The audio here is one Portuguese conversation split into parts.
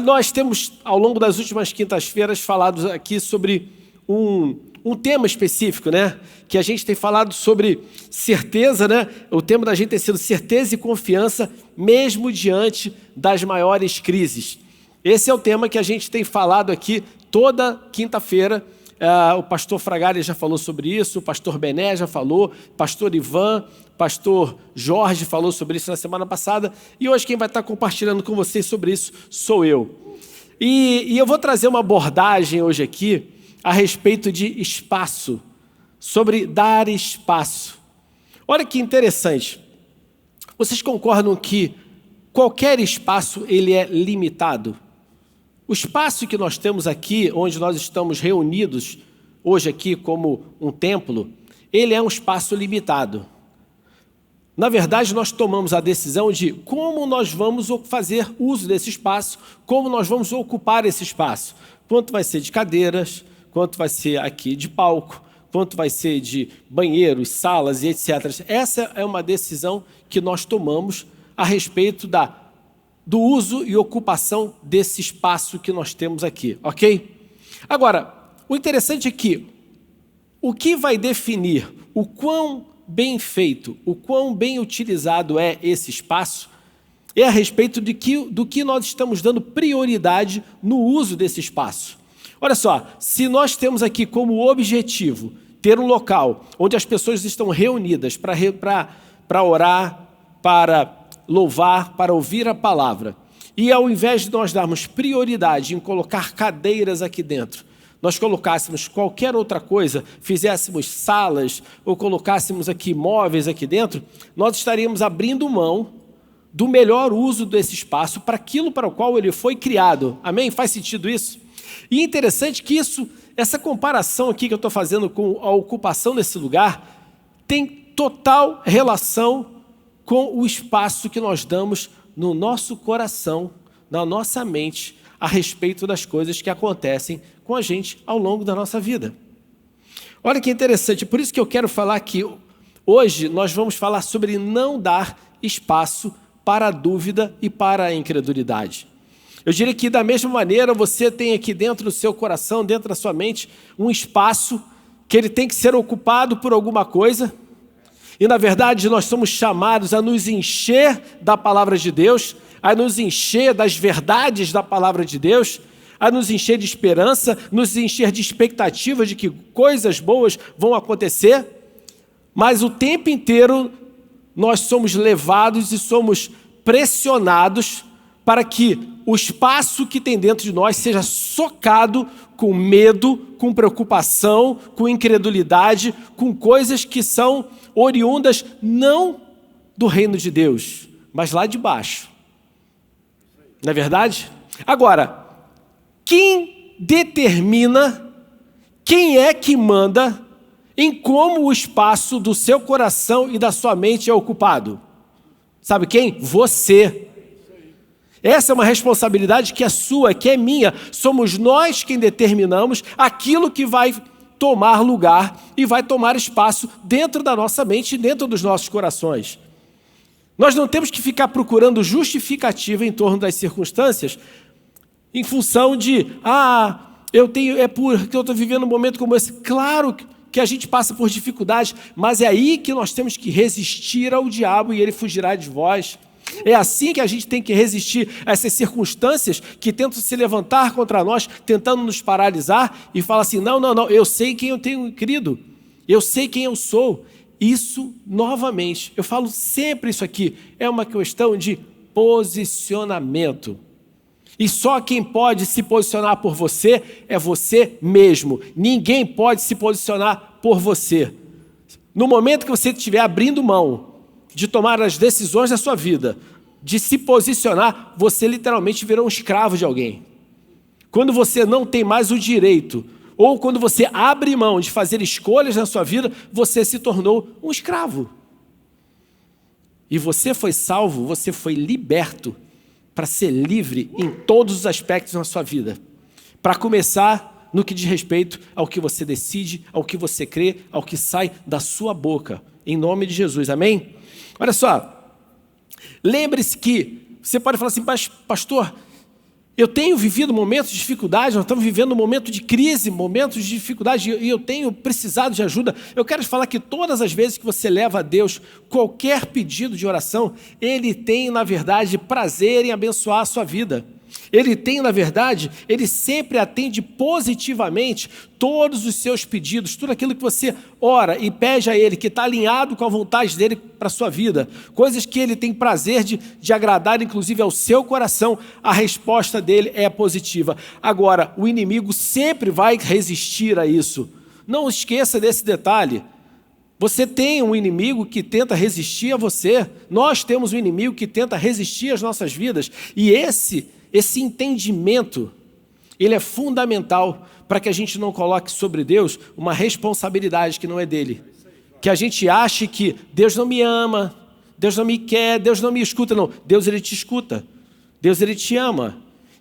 Nós temos, ao longo das últimas quintas-feiras, falado aqui sobre um tema específico, né? Que a gente tem falado sobre certeza, né? O tema da gente tem sido certeza e confiança, mesmo diante das maiores crises. Esse é o tema que a gente tem falado aqui toda quinta-feira. O pastor Fragari já falou sobre isso, o pastor Bené já falou, pastor Ivan, pastor Jorge falou sobre isso na semana passada, e hoje quem vai estar compartilhando com vocês sobre isso sou eu. E eu vou trazer uma abordagem hoje aqui a respeito de espaço, sobre dar espaço. Olha que interessante, vocês concordam que qualquer espaço ele é limitado? O espaço que nós temos aqui, onde nós estamos reunidos hoje aqui como um templo, ele é um espaço limitado. Na verdade, nós tomamos a decisão de como nós vamos fazer uso desse espaço, como nós vamos ocupar esse espaço. Quanto vai ser de cadeiras, quanto vai ser aqui de palco, quanto vai ser de banheiros, salas e etc. Essa é uma decisão que nós tomamos a respeito do uso e ocupação desse espaço que nós temos aqui, ok? Agora, o interessante é que o que vai definir o quão bem feito, o quão bem utilizado é esse espaço, é a respeito do que nós estamos dando prioridade no uso desse espaço. Olha só, se nós temos aqui como objetivo ter um local onde as pessoas estão reunidas para orar, para louvar, para ouvir a palavra, e ao invés de nós darmos prioridade em colocar cadeiras aqui dentro, nós colocássemos qualquer outra coisa, fizéssemos salas ou colocássemos aqui móveis aqui dentro, nós estaríamos abrindo mão do melhor uso desse espaço para aquilo para o qual ele foi criado. Amém? Faz sentido isso? E é interessante que essa comparação aqui que eu estou fazendo com a ocupação desse lugar tem total relação com o espaço que nós damos no nosso coração, na nossa mente, a respeito das coisas que acontecem com a gente ao longo da nossa vida. Olha que interessante, por isso que eu quero falar que hoje nós vamos falar sobre não dar espaço para a dúvida e para a incredulidade. Eu diria que da mesma maneira você tem aqui dentro do seu coração, dentro da sua mente, um espaço que ele tem que ser ocupado por alguma coisa. E, na verdade, nós somos chamados a nos encher da palavra de Deus, a nos encher das verdades da palavra de Deus, a nos encher de esperança, nos encher de expectativa de que coisas boas vão acontecer, mas o tempo inteiro nós somos levados e somos pressionados para que o espaço que tem dentro de nós seja socado com medo, com preocupação, com incredulidade, com coisas que são oriundas não do reino de Deus, mas lá de baixo. Não é verdade? Agora, quem determina, quem é que manda em como o espaço do seu coração e da sua mente é ocupado? Sabe quem? Você. Essa é uma responsabilidade que é sua, que é minha. Somos nós quem determinamos aquilo que vai tomar lugar e vai tomar espaço dentro da nossa mente e dentro dos nossos corações. Nós não temos que ficar procurando justificativa em torno das circunstâncias em função de, é porque eu estou vivendo um momento como esse. Claro que a gente passa por dificuldades, mas é aí que nós temos que resistir ao diabo e ele fugirá de vós. É assim que a gente tem que resistir a essas circunstâncias que tentam se levantar contra nós, tentando nos paralisar e falar assim, não, eu sei quem eu tenho crido, eu sei quem eu sou. Isso, novamente, eu falo sempre isso aqui, é uma questão de posicionamento. E só quem pode se posicionar por você é você mesmo. Ninguém pode se posicionar por você. No momento que você estiver abrindo mão de tomar as decisões da sua vida, de se posicionar, você literalmente virou um escravo de alguém. Quando você não tem mais o direito, ou quando você abre mão de fazer escolhas na sua vida, você se tornou um escravo. E você foi salvo, você foi liberto para ser livre em todos os aspectos na sua vida. Para começar no que diz respeito ao que você decide, ao que você crê, ao que sai da sua boca. Em nome de Jesus, amém? Olha só, lembre-se que você pode falar assim, mas pastor, Eu tenho vivido momentos de dificuldade, nós estamos vivendo um momento de crise, momentos de dificuldade, e eu tenho precisado de ajuda. Eu quero te falar que todas as vezes que você leva a Deus qualquer pedido de oração, Ele tem, na verdade, prazer em abençoar a sua vida. Ele tem, na verdade, Ele sempre atende positivamente todos os seus pedidos, tudo aquilo que você ora e pede a Ele, que está alinhado com a vontade dEle para a sua vida, coisas que Ele tem prazer de agradar, inclusive ao seu coração, a resposta dEle é positiva. Agora, o inimigo sempre vai resistir a isso. Não esqueça desse detalhe. Você tem um inimigo que tenta resistir a você, nós temos um inimigo que tenta resistir às nossas vidas, e esse entendimento, ele é fundamental para que a gente não coloque sobre Deus uma responsabilidade que não é dele. Que a gente ache que Deus não me ama, Deus não me quer, Deus não me escuta. Não, Deus ele te escuta, Deus ele te ama,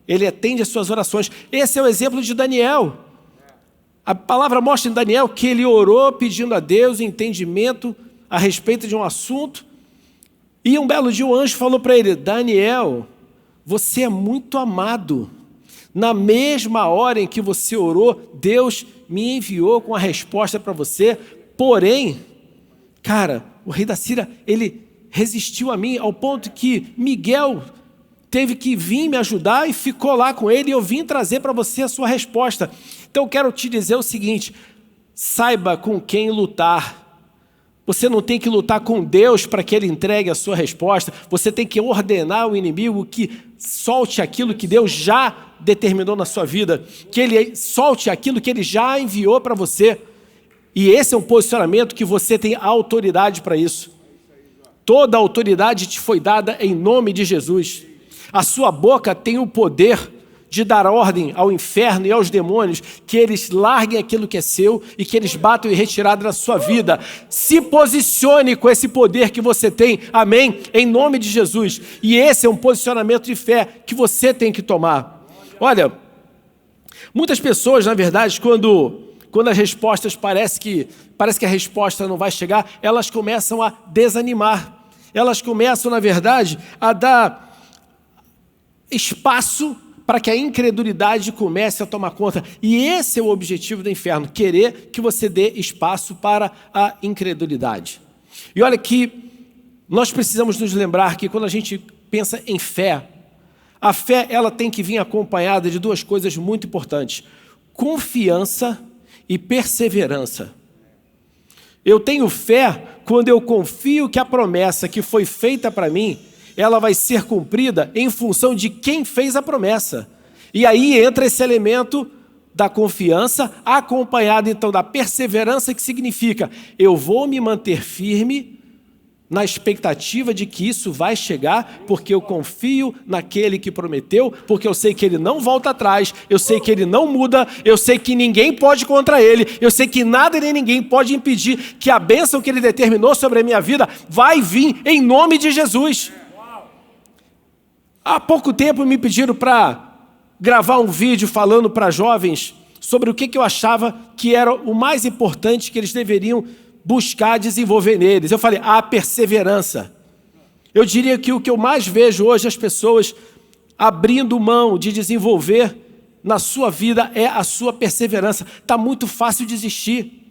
Ele atende às suas orações. Esse é o exemplo de Daniel. A palavra mostra em Daniel que ele orou pedindo a Deus entendimento a respeito de um assunto, e um belo dia o anjo falou para ele: Daniel, você é muito amado. Na mesma hora em que você orou, Deus me enviou com a resposta para você. Porém, cara, o rei da Síria, ele resistiu a mim ao ponto que Miguel teve que vir me ajudar e ficou lá com ele, e eu vim trazer para você a sua resposta. Então eu quero te dizer o seguinte: saiba com quem lutar. Você não tem que lutar com Deus para que Ele entregue a sua resposta. Você tem que ordenar ao inimigo que solte aquilo que Deus já determinou na sua vida, que Ele solte aquilo que Ele já enviou para você. E esse é um posicionamento que você tem autoridade para isso. Toda a autoridade te foi dada em nome de Jesus. A sua boca tem o poder de dar ordem ao inferno e aos demônios que eles larguem aquilo que é seu e que eles batam em retirada da sua vida. Se posicione com esse poder que você tem, amém? Em nome de Jesus. E esse é um posicionamento de fé que você tem que tomar. Olha, muitas pessoas, na verdade, quando as respostas parece que a resposta não vai chegar, elas começam a desanimar. Elas começam, na verdade, a dar espaço para que a incredulidade comece a tomar conta. E esse é o objetivo do inferno, querer que você dê espaço para a incredulidade. E olha que nós precisamos nos lembrar que quando a gente pensa em fé, a fé ela tem que vir acompanhada de duas coisas muito importantes: confiança e perseverança. Eu tenho fé quando eu confio que a promessa que foi feita para mim, ela vai ser cumprida em função de quem fez a promessa. E aí entra esse elemento da confiança, acompanhado então da perseverança, que significa: eu vou me manter firme na expectativa de que isso vai chegar, porque eu confio naquele que prometeu, porque eu sei que ele não volta atrás, eu sei que ele não muda, eu sei que ninguém pode contra ele, eu sei que nada nem ninguém pode impedir que a bênção que ele determinou sobre a minha vida vai vir em nome de Jesus. Há pouco tempo me pediram para gravar um vídeo falando para jovens sobre o que eu achava que era o mais importante que eles deveriam buscar desenvolver neles. Eu falei: a perseverança. Eu diria que o que eu mais vejo hoje as pessoas abrindo mão de desenvolver na sua vida é a sua perseverança. Está muito fácil desistir.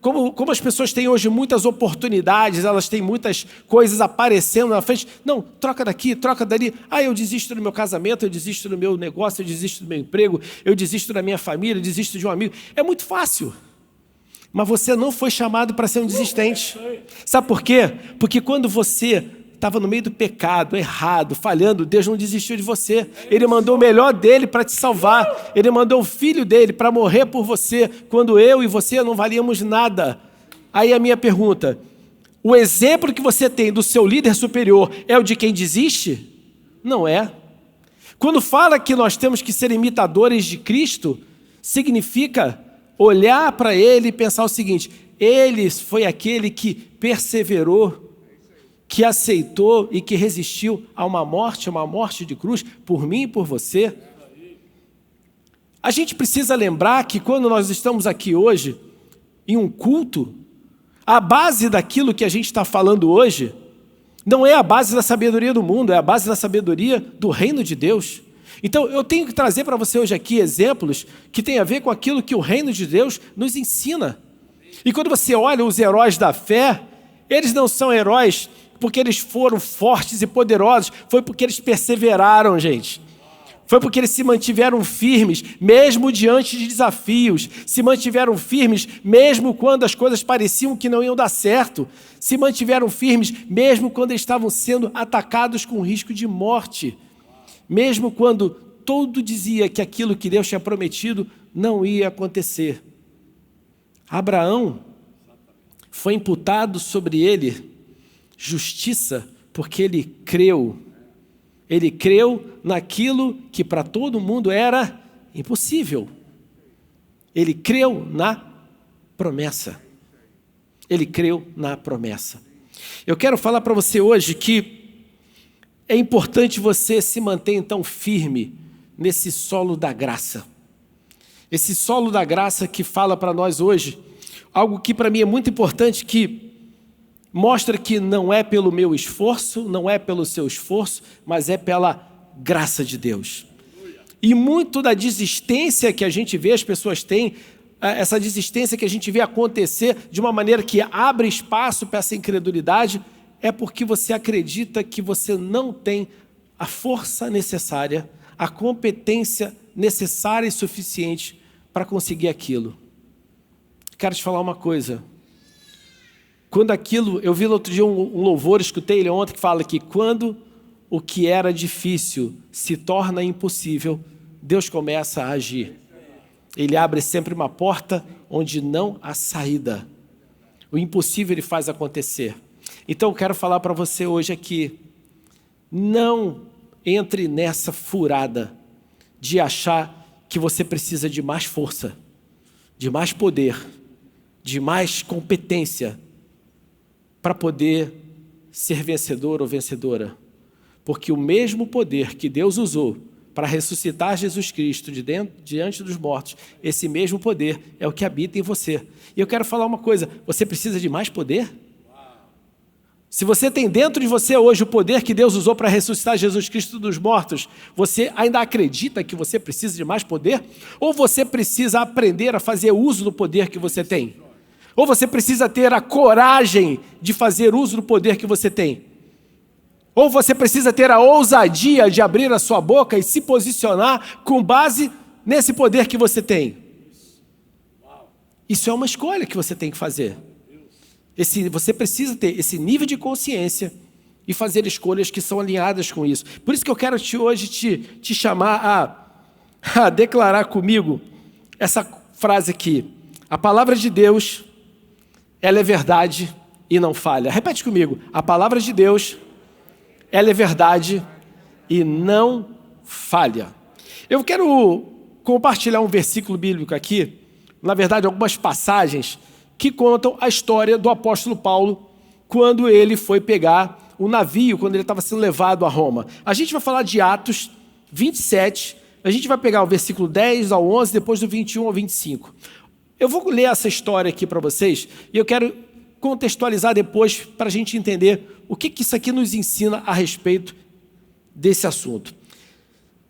Como as pessoas têm hoje muitas oportunidades, elas têm muitas coisas aparecendo na frente. Não, troca daqui, troca dali. Eu desisto do meu casamento, eu desisto do meu negócio, eu desisto do meu emprego, eu desisto da minha família, eu desisto de um amigo. É muito fácil. Mas você não foi chamado para ser um desistente. Sabe por quê? Porque quando você estava no meio do pecado, errado, falhando, Deus não desistiu de você. Ele mandou o melhor dele para te salvar. Ele mandou o filho dele para morrer por você, quando eu e você não valíamos nada. Aí a minha pergunta: o exemplo que você tem do seu líder superior é o de quem desiste? Não é. Quando fala que nós temos que ser imitadores de Cristo, significa olhar para ele e pensar o seguinte: ele foi aquele que perseverou, que aceitou e que resistiu a uma morte de cruz, por mim e por você. A gente precisa lembrar que quando nós estamos aqui hoje, em um culto, a base daquilo que a gente está falando hoje, Não é a base da sabedoria do mundo, é a base da sabedoria do reino de Deus. Então, eu tenho que trazer para você hoje aqui exemplos que têm a ver com aquilo que o reino de Deus nos ensina. E quando você olha os heróis da fé, eles não são heróis porque eles foram fortes e poderosos, foi porque eles perseveraram, gente. Foi porque eles se mantiveram firmes, mesmo diante de desafios. Se mantiveram firmes, mesmo quando as coisas pareciam que não iam dar certo. Se mantiveram firmes, mesmo quando eles estavam sendo atacados com risco de morte. Mesmo quando tudo dizia que aquilo que Deus tinha prometido não ia acontecer. Abraão foi imputado sobre ele justiça porque ele creu. Ele creu naquilo que para todo mundo era impossível. Ele creu na promessa. Ele creu na promessa. Eu quero falar para você hoje que é importante você se manter então firme nesse solo da graça. Esse solo da graça que fala para nós hoje, algo que para mim é muito importante, que mostra que não é pelo meu esforço, não é pelo seu esforço, mas é pela graça de Deus. E muito da desistência que a gente vê, as pessoas têm, essa desistência que a gente vê acontecer de uma maneira que abre espaço para essa incredulidade, é porque você acredita que você não tem a força necessária, a competência necessária e suficiente para conseguir aquilo. Quero te falar uma coisa. Quando aquilo, eu vi no outro dia um louvor, escutei ele ontem, que fala que quando o que era difícil se torna impossível, Deus começa a agir. Ele abre sempre uma porta onde não há saída. O impossível ele faz acontecer. Então eu quero falar para você hoje aqui, não entre nessa furada de achar que você precisa de mais força, de mais poder, de mais competência para poder ser vencedor ou vencedora. Porque o mesmo poder que Deus usou para ressuscitar Jesus Cristo diante dos mortos, esse mesmo poder é o que habita em você. E eu quero falar uma coisa, você precisa de mais poder? Se você tem dentro de você hoje o poder que Deus usou para ressuscitar Jesus Cristo dos mortos, você ainda acredita que você precisa de mais poder? Ou você precisa aprender a fazer uso do poder que você tem? Ou você precisa ter a coragem de fazer uso do poder que você tem? Ou você precisa ter a ousadia de abrir a sua boca e se posicionar com base nesse poder que você tem? Isso é uma escolha que você tem que fazer. Você precisa ter esse nível de consciência e fazer escolhas que são alinhadas com isso. Por isso que eu quero hoje te chamar a declarar comigo essa frase aqui. A palavra de Deus, ela é verdade e não falha. Repete comigo. A palavra de Deus, ela é verdade e não falha. Eu quero compartilhar um versículo bíblico aqui, na verdade algumas passagens que contam a história do apóstolo Paulo quando ele foi pegar o navio, quando ele estava sendo levado a Roma. A gente vai falar de Atos 27, a gente vai pegar o versículo 10 ao 11, depois do 21 ao 25. Eu vou ler essa história aqui para vocês e eu quero contextualizar depois para a gente entender o que isso aqui nos ensina a respeito desse assunto.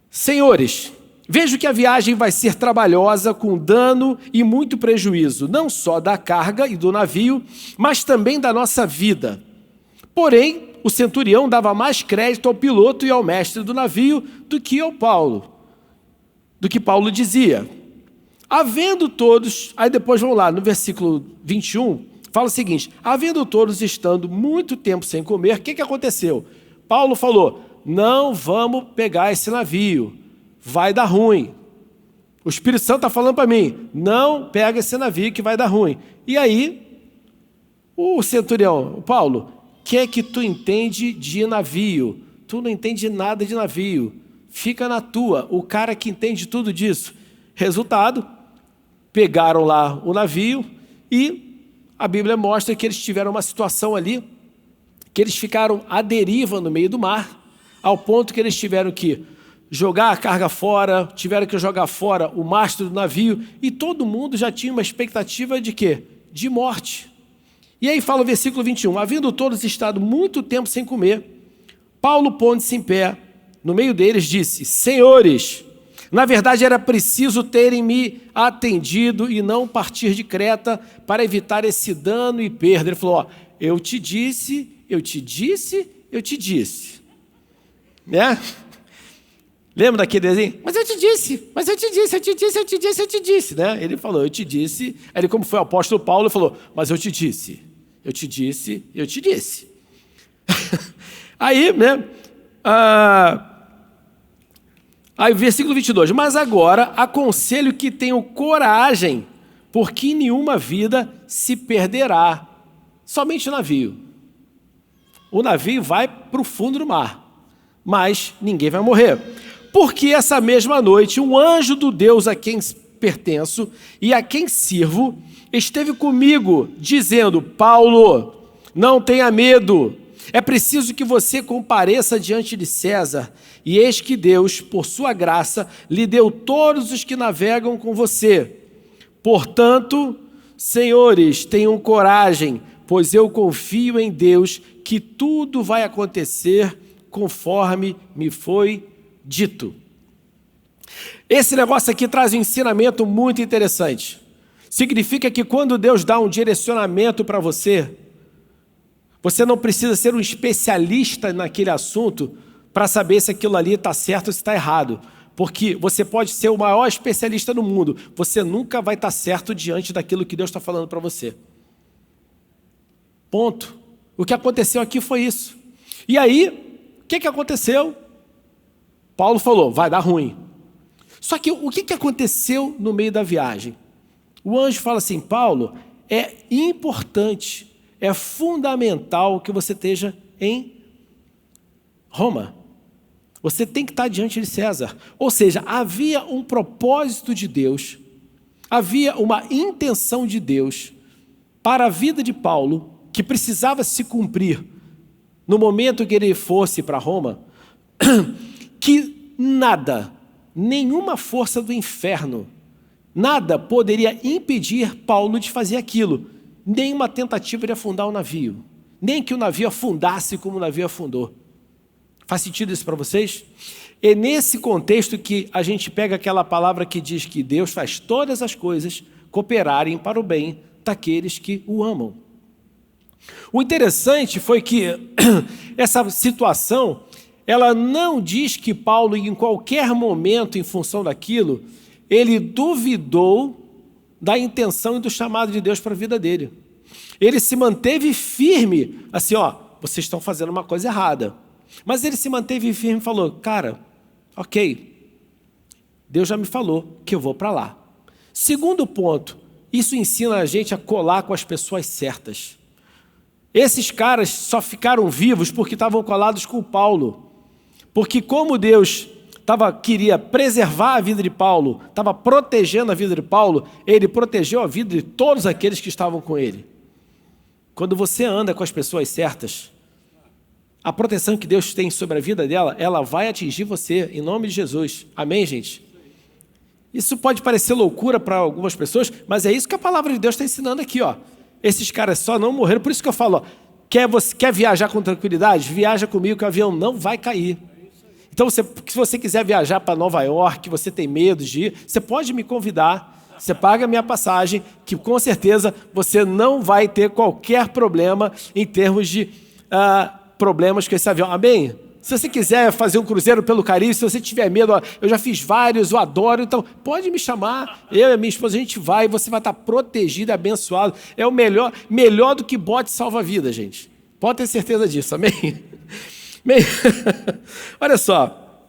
Senhores, vejo que a viagem vai ser trabalhosa, com dano e muito prejuízo, não só da carga e do navio, mas também da nossa vida. Porém, o centurião dava mais crédito ao piloto e ao mestre do navio do que Paulo dizia. Havendo todos, aí depois vamos lá, no versículo 21, fala o seguinte, havendo todos estando muito tempo sem comer, o que aconteceu? Paulo falou, não vamos pegar esse navio, vai dar ruim. O Espírito Santo está falando para mim, não pega esse navio que vai dar ruim. E aí, o centurião, Paulo, o que é que tu entende de navio? Tu não entende nada de navio. Fica na tua, o cara que entende tudo disso. Resultado, pegaram lá o navio e a Bíblia mostra que eles tiveram uma situação ali, que eles ficaram à deriva no meio do mar, ao ponto que eles tiveram que jogar a carga fora, tiveram que jogar fora o mastro do navio, e todo mundo já tinha uma expectativa de quê? De morte. E aí fala o versículo 21, havendo todos estado muito tempo sem comer, Paulo, pondo-se em pé, no meio deles, disse, senhores, na verdade era preciso terem me atendido e não partir de Creta para evitar esse dano e perda. Ele falou, ó, eu te disse, né? Lembra daquele desenho? Mas eu te disse, né? Ele falou, eu te disse. Aí ele, como foi o apóstolo Paulo, ele falou, mas eu te disse. Aí, né? Aí, versículo 22. Mas agora aconselho que tenham coragem, porque nenhuma vida se perderá. Somente o navio. O navio vai para o fundo do mar, mas ninguém vai morrer. Porque essa mesma noite, um anjo do Deus a quem pertenço e a quem sirvo, esteve comigo, dizendo, Paulo, não tenha medo, é preciso que você compareça diante de César, e eis que Deus, por sua graça, lhe deu todos os que navegam com você. Portanto, senhores, tenham coragem, pois eu confio em Deus que tudo vai acontecer conforme me foi dito. Esse negócio aqui traz um ensinamento muito interessante. Significa que quando Deus dá um direcionamento para você, você não precisa ser um especialista naquele assunto para saber se aquilo ali está certo ou se está errado. Porque você pode ser o maior especialista do mundo, você nunca vai estar certo diante daquilo que Deus está falando para você. Ponto. O que aconteceu aqui foi isso. E aí, o que aconteceu? Paulo falou, vai dar ruim. Só que o que aconteceu no meio da viagem? O anjo fala assim, Paulo, é importante, é fundamental que você esteja em Roma. Você tem que estar diante de César. Ou seja, havia um propósito de Deus, havia uma intenção de Deus para a vida de Paulo, que precisava se cumprir no momento que ele fosse para Roma, que nada, nenhuma força do inferno, nada poderia impedir Paulo de fazer aquilo, nem uma tentativa de afundar o navio, nem que o navio afundasse como o navio afundou. Faz sentido isso para vocês? É nesse contexto que a gente pega aquela palavra que diz que Deus faz todas as coisas cooperarem para o bem daqueles que o amam. O interessante foi que essa situação, ela não diz que Paulo, em qualquer momento, em função daquilo, ele duvidou da intenção e do chamado de Deus para a vida dele. Ele se manteve firme, assim, ó, vocês estão fazendo uma coisa errada. Mas ele se manteve firme e falou, cara, ok, Deus já me falou que eu vou para lá. Segundo ponto, isso ensina a gente a colar com as pessoas certas. Esses caras só ficaram vivos porque estavam colados com Paulo. Porque como Deus queria preservar a vida de Paulo, estava protegendo a vida de Paulo, ele protegeu a vida de todos aqueles que estavam com ele. Quando você anda com as pessoas certas, a proteção que Deus tem sobre a vida dela, ela vai atingir você, em nome de Jesus. Amém, gente? Isso pode parecer loucura para algumas pessoas, mas é isso que a palavra de Deus está ensinando aqui, ó. Esses caras só não morreram, por isso que eu falo, ó, quer viajar com tranquilidade? Viaja comigo que o avião não vai cair. Então, se você quiser viajar para Nova York, você tem medo de ir, você pode me convidar, você paga a minha passagem, que com certeza você não vai ter qualquer problema em termos de problemas com esse avião. Amém? Se você quiser fazer um cruzeiro pelo Caribe, se você tiver medo, ó, eu já fiz vários, eu adoro, então pode me chamar, eu e a minha esposa, a gente vai, você vai estar protegido e abençoado. É o melhor do que bote salva-vida, gente. Pode ter certeza disso, amém? Amém? Olha só.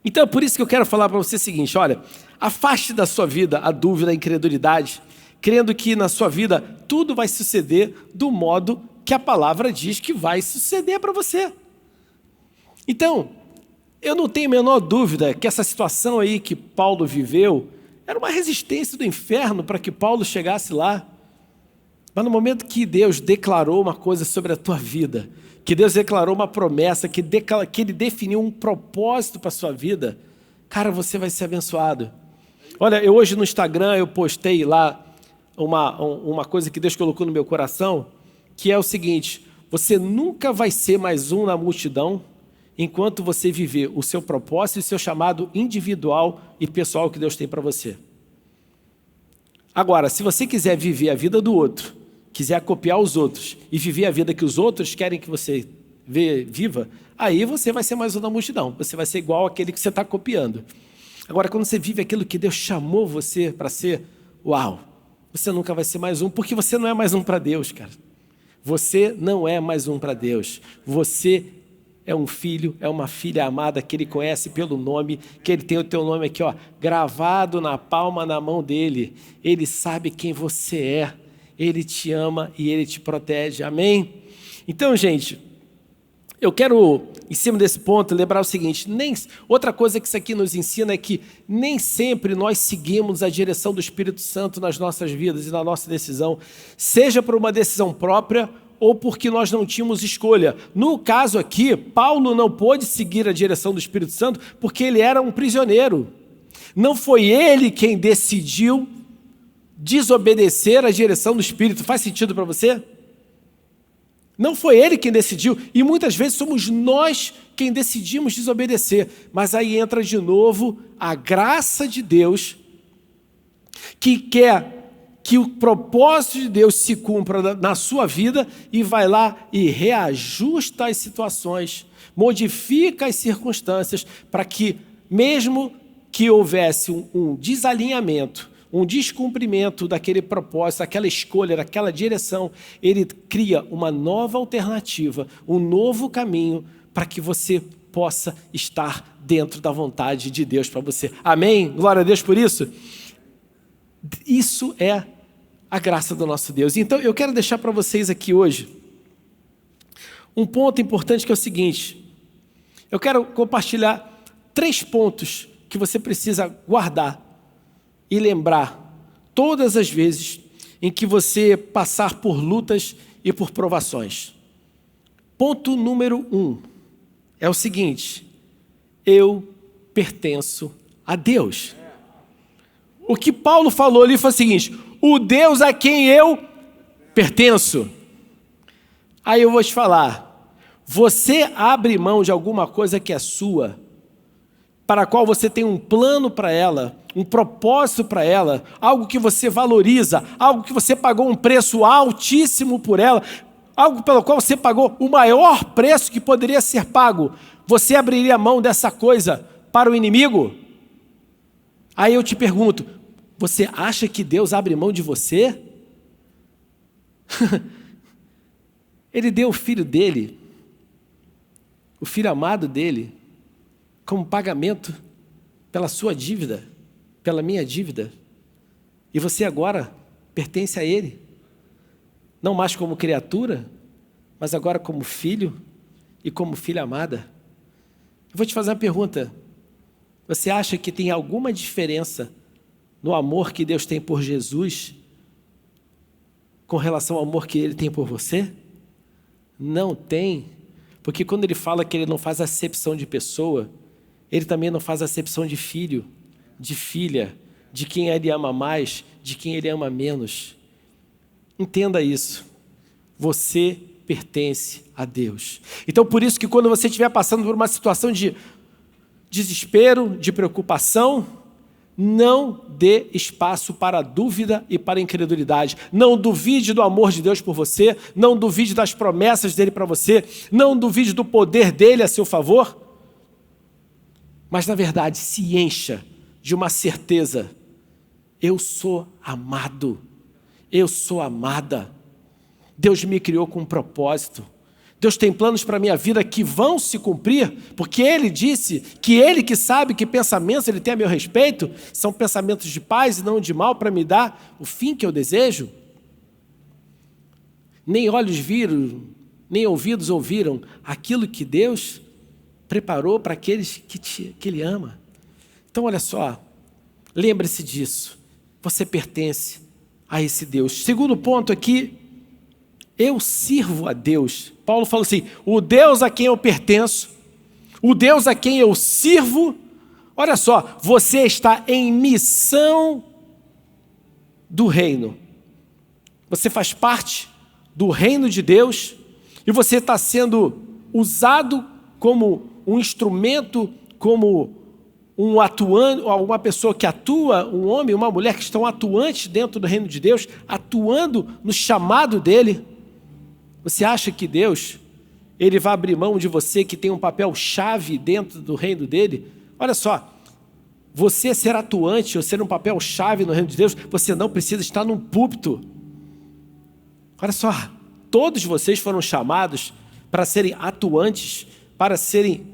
Então é por isso que eu quero falar para você o seguinte, olha, afaste da sua vida a dúvida, a incredulidade, crendo que na sua vida tudo vai suceder do modo que a palavra diz que vai suceder para você. Então, eu não tenho a menor dúvida que essa situação aí que Paulo viveu era uma resistência do inferno para que Paulo chegasse lá. Mas no momento que Deus declarou uma coisa sobre a tua vida, que Deus declarou uma promessa, que Ele definiu um propósito para a sua vida, cara, você vai ser abençoado. Olha, eu hoje no Instagram eu postei lá uma coisa que Deus colocou no meu coração, que é o seguinte: você nunca vai ser mais um na multidão enquanto você viver o seu propósito e o seu chamado individual e pessoal que Deus tem para você. Agora, se você quiser viver a vida do outro, quiser copiar os outros e viver a vida que os outros querem que você viva, aí você vai ser mais um na multidão. Você vai ser igual àquele que você está copiando. Agora, quando você vive aquilo que Deus chamou você para ser, uau, você nunca vai ser mais um, porque você não é mais um para Deus, cara. Você não é mais um para Deus. Você é um filho, é uma filha amada que Ele conhece pelo nome, que Ele tem o teu nome aqui, ó, gravado na palma da mão dEle. Ele sabe quem você é. Ele te ama e Ele te protege. Amém? Então, gente, eu quero, em cima desse ponto, lembrar o seguinte: outra coisa que isso aqui nos ensina é que nem sempre nós seguimos a direção do Espírito Santo nas nossas vidas e na nossa decisão, seja por uma decisão própria ou porque nós não tínhamos escolha. No caso aqui, Paulo não pôde seguir a direção do Espírito Santo porque ele era um prisioneiro. Não foi ele quem decidiu desobedecer à direção do Espírito. Faz sentido para você? Não foi ele quem decidiu, e muitas vezes somos nós quem decidimos desobedecer. Mas aí entra de novo a graça de Deus, que quer que o propósito de Deus se cumpra na sua vida e vai lá e reajusta as situações, modifica as circunstâncias para que, mesmo que houvesse um desalinhamento, um descumprimento daquele propósito, daquela escolha, daquela direção, Ele cria uma nova alternativa, um novo caminho para que você possa estar dentro da vontade de Deus para você. Amém? Glória a Deus por isso. Isso é a graça do nosso Deus. Então, eu quero deixar para vocês aqui hoje um ponto importante, que é o seguinte: eu quero compartilhar 3 pontos que você precisa guardar e lembrar todas as vezes em que você passar por lutas e por provações. Ponto número 1 é o seguinte: eu pertenço a Deus. O que Paulo falou ali foi o seguinte: o Deus a quem eu pertenço. Aí eu vou te falar: você abre mão de alguma coisa que é sua, para a qual você tem um plano para ela, um propósito para ela, algo que você valoriza, algo que você pagou um preço altíssimo por ela, algo pelo qual você pagou o maior preço que poderia ser pago. Você abriria mão dessa coisa para o inimigo? Aí eu te pergunto: você acha que Deus abre mão de você? Ele deu o filho dele, o filho amado dele, como pagamento pela sua dívida, pela minha dívida. E você agora pertence a Ele, não mais como criatura, mas agora como filho e como filha amada. Eu vou te fazer uma pergunta: você acha que tem alguma diferença no amor que Deus tem por Jesus com relação ao amor que Ele tem por você? Não tem, porque quando Ele fala que Ele não faz acepção de pessoa, Ele também não faz acepção de filho, de filha, de quem Ele ama mais, de quem Ele ama menos. Entenda isso. Você pertence a Deus. Então, por isso que quando você estiver passando por uma situação de desespero, de preocupação, não dê espaço para a dúvida e para a incredulidade. Não duvide do amor de Deus por você, não duvide das promessas dele para você, não duvide do poder dele a seu favor. Mas, na verdade, se encha de uma certeza: eu sou amado, eu sou amada. Deus me criou com um propósito. Deus tem planos para a minha vida que vão se cumprir, porque Ele disse que Ele que sabe que pensamentos Ele tem a meu respeito são pensamentos de paz e não de mal, para me dar o fim que eu desejo. Nem olhos viram, nem ouvidos ouviram aquilo que Deus preparou para aqueles que Ele ama. Então, olha só, lembre-se disso. Você pertence a esse Deus. Segundo ponto aqui: eu sirvo a Deus. Paulo fala assim: o Deus a quem eu pertenço, o Deus a quem eu sirvo. Olha só, você está em missão do reino. Você faz parte do reino de Deus, e você está sendo usado como um instrumento, como um atuante, uma pessoa que atua, um homem, uma mulher que estão atuantes dentro do reino de Deus, atuando no chamado dele, você acha que Deus, ele vai abrir mão de você que tem um papel chave dentro do reino dele? Olha só, você ser atuante ou ser um papel chave no reino de Deus, você não precisa estar num púlpito. Olha só, todos vocês foram chamados para serem atuantes, para serem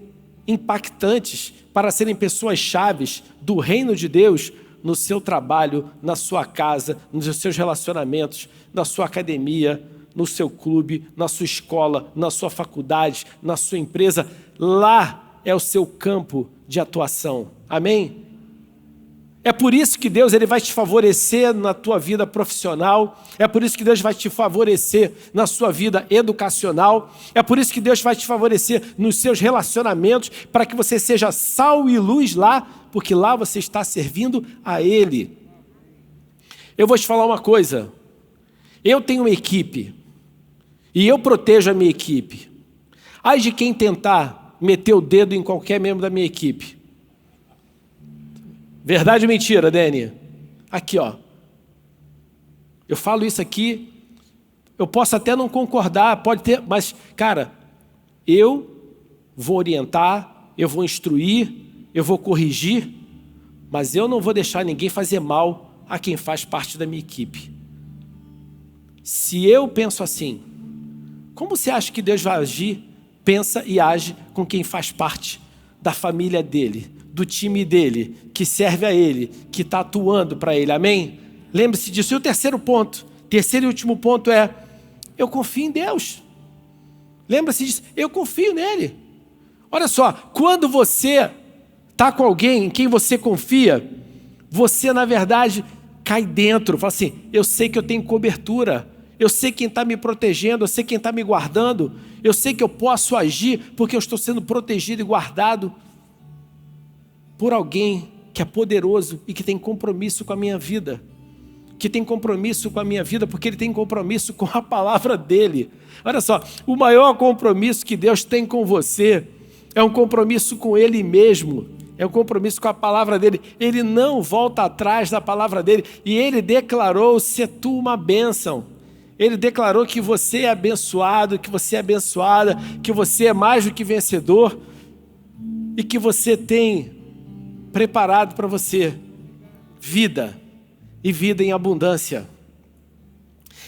impactantes, para serem pessoas chaves do reino de Deus no seu trabalho, na sua casa, nos seus relacionamentos, na sua academia, no seu clube, na sua escola, na sua faculdade, na sua empresa. Lá é o seu campo de atuação. Amém? É por isso que Deus ele vai te favorecer na tua vida profissional, é por isso que Deus vai te favorecer na sua vida educacional, é por isso que Deus vai te favorecer nos seus relacionamentos, para que você seja sal e luz lá, porque lá você está servindo a Ele. Eu vou te falar uma coisa, eu tenho uma equipe, e eu protejo a minha equipe. Ai de quem tentar meter o dedo em qualquer membro da minha equipe. Verdade ou mentira, Dani? Aqui, ó. Eu falo isso aqui, eu posso até não concordar, pode ter, mas, cara, eu vou orientar, eu vou instruir, eu vou corrigir, mas eu não vou deixar ninguém fazer mal a quem faz parte da minha equipe. Se eu penso assim, como você acha que Deus vai agir, pensa e age com quem faz parte da família dele, do time dele, que serve a ele, que está atuando para ele, amém? Lembre-se disso. E o terceiro ponto, terceiro e último ponto é, eu confio em Deus. Lembra-se disso, eu confio nele. Olha só, quando você está com alguém em quem você confia, você na verdade cai dentro, fala assim, eu sei que eu tenho cobertura, eu sei quem está me protegendo, eu sei quem está me guardando, eu sei que eu posso agir porque eu estou sendo protegido e guardado por alguém que é poderoso e que tem compromisso com a minha vida. Que tem compromisso com a minha vida porque ele tem compromisso com a palavra dele. Olha só, o maior compromisso que Deus tem com você é um compromisso com ele mesmo. É um compromisso com a palavra dele. Ele não volta atrás da palavra dele. E ele declarou ser tu uma bênção. Ele declarou que você é abençoado, que você é abençoada, que você é mais do que vencedor e que você tem preparado para você vida e vida em abundância.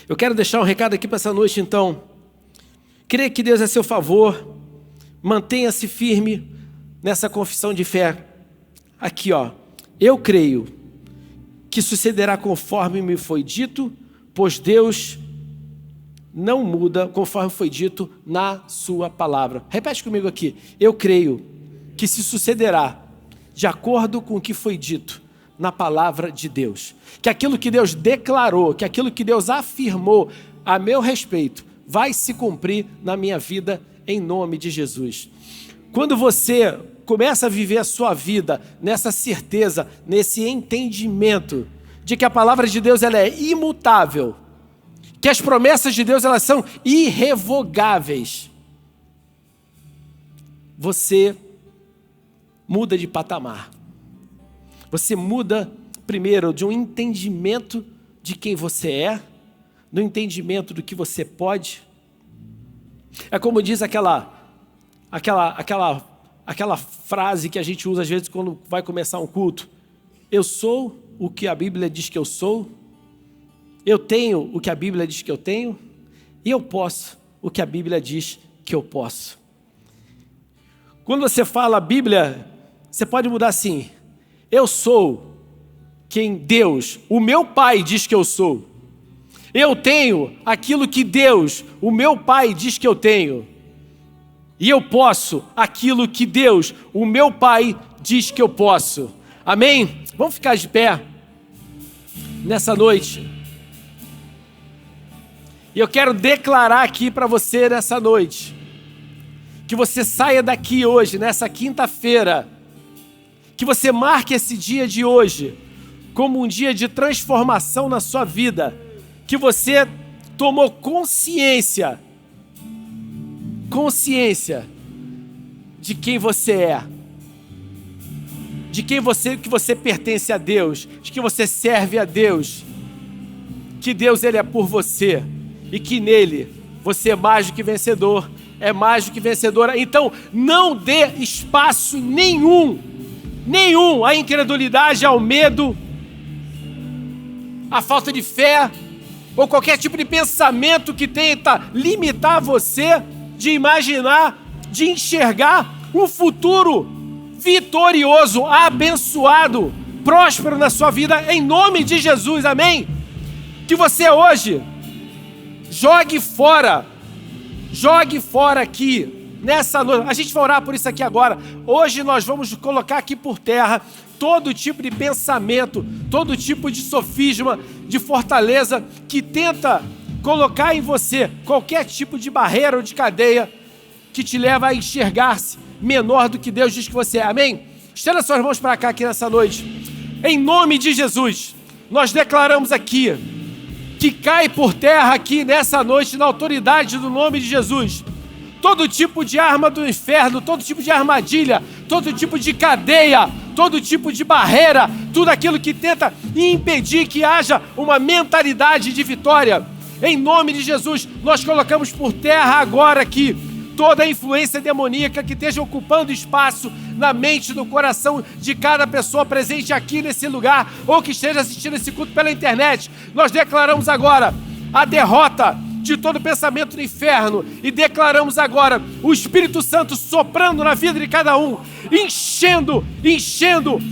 Eu quero deixar um recado aqui para essa noite, então. Creia que Deus é a seu favor, mantenha-se firme nessa confissão de fé. Aqui, ó, eu creio que sucederá conforme me foi dito, pois Deus não muda conforme foi dito na sua palavra. Repete comigo aqui, eu creio que se sucederá de acordo com o que foi dito na palavra de Deus. Que aquilo que Deus declarou, que aquilo que Deus afirmou a meu respeito, vai se cumprir na minha vida em nome de Jesus. Quando você começa a viver a sua vida nessa certeza, nesse entendimento de que a palavra de Deus ela é imutável, que as promessas de Deus elas são irrevogáveis, você muda de patamar. Você muda, primeiro, de um entendimento de quem você é, do entendimento do que você pode. É como diz aquela frase que a gente usa às vezes quando vai começar um culto. Eu sou o que a Bíblia diz que eu sou, eu tenho o que a Bíblia diz que eu tenho, e eu posso o que a Bíblia diz que eu posso. Quando você fala a Bíblia, você pode mudar assim, eu sou quem Deus, o meu Pai diz que eu sou. Eu tenho aquilo que Deus, o meu Pai diz que eu tenho. E eu posso aquilo que Deus, o meu Pai diz que eu posso. Amém? Vamos ficar de pé nessa noite. E eu quero declarar aqui para você nessa noite, que você saia daqui hoje, nessa quinta-feira, que você marque esse dia de hoje como um dia de transformação na sua vida, que você tomou consciência de quem você é, de que você pertence a Deus, de que você serve a Deus, que Deus ele é por você e que nele você é mais do que vencedor, é mais do que vencedora. Então não dê espaço nenhum à incredulidade, ao medo, à falta de fé ou qualquer tipo de pensamento que tenta limitar você de imaginar, de enxergar um futuro vitorioso, abençoado, próspero na sua vida, em nome de Jesus, amém? Que você hoje jogue fora aqui, nessa noite, a gente vai orar por isso aqui agora. Hoje nós vamos colocar aqui por terra todo tipo de pensamento, todo tipo de sofisma, de fortaleza que tenta colocar em você qualquer tipo de barreira ou de cadeia que te leva a enxergar-se menor do que Deus diz que você é, amém? Estenda suas mãos para cá aqui nessa noite. Em nome de Jesus, nós declaramos aqui que cai por terra aqui nessa noite, na autoridade do nome de Jesus, todo tipo de arma do inferno, todo tipo de armadilha, todo tipo de cadeia, todo tipo de barreira, tudo aquilo que tenta impedir que haja uma mentalidade de vitória. Em nome de Jesus, nós colocamos por terra agora aqui toda a influência demoníaca que esteja ocupando espaço na mente, no coração de cada pessoa presente aqui nesse lugar ou que esteja assistindo esse culto pela internet. Nós declaramos agora a derrota de todo pensamento do inferno e declaramos agora o Espírito Santo soprando na vida de cada um, enchendo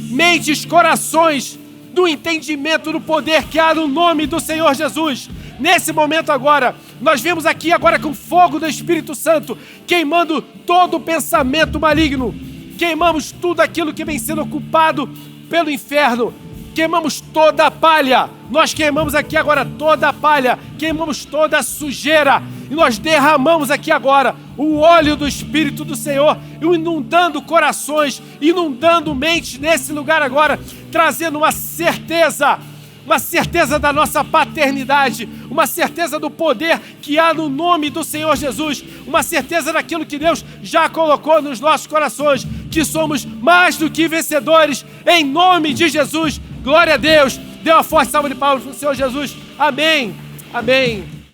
mentes, corações do entendimento do poder que há no nome do Senhor Jesus. Nesse momento agora, nós vemos aqui agora com o fogo do Espírito Santo, queimando todo o pensamento maligno, queimamos tudo aquilo que vem sendo ocupado pelo inferno, queimamos toda a palha, nós queimamos aqui agora toda a palha, queimamos toda a sujeira, e nós derramamos aqui agora o óleo do Espírito do Senhor, inundando corações, inundando mentes nesse lugar agora, trazendo uma certeza da nossa paternidade, uma certeza do poder que há no nome do Senhor Jesus, uma certeza daquilo que Deus já colocou nos nossos corações, que somos mais do que vencedores, em nome de Jesus. Glória a Deus. Dê uma forte salva de palmas para o Senhor Jesus. Amém. Amém.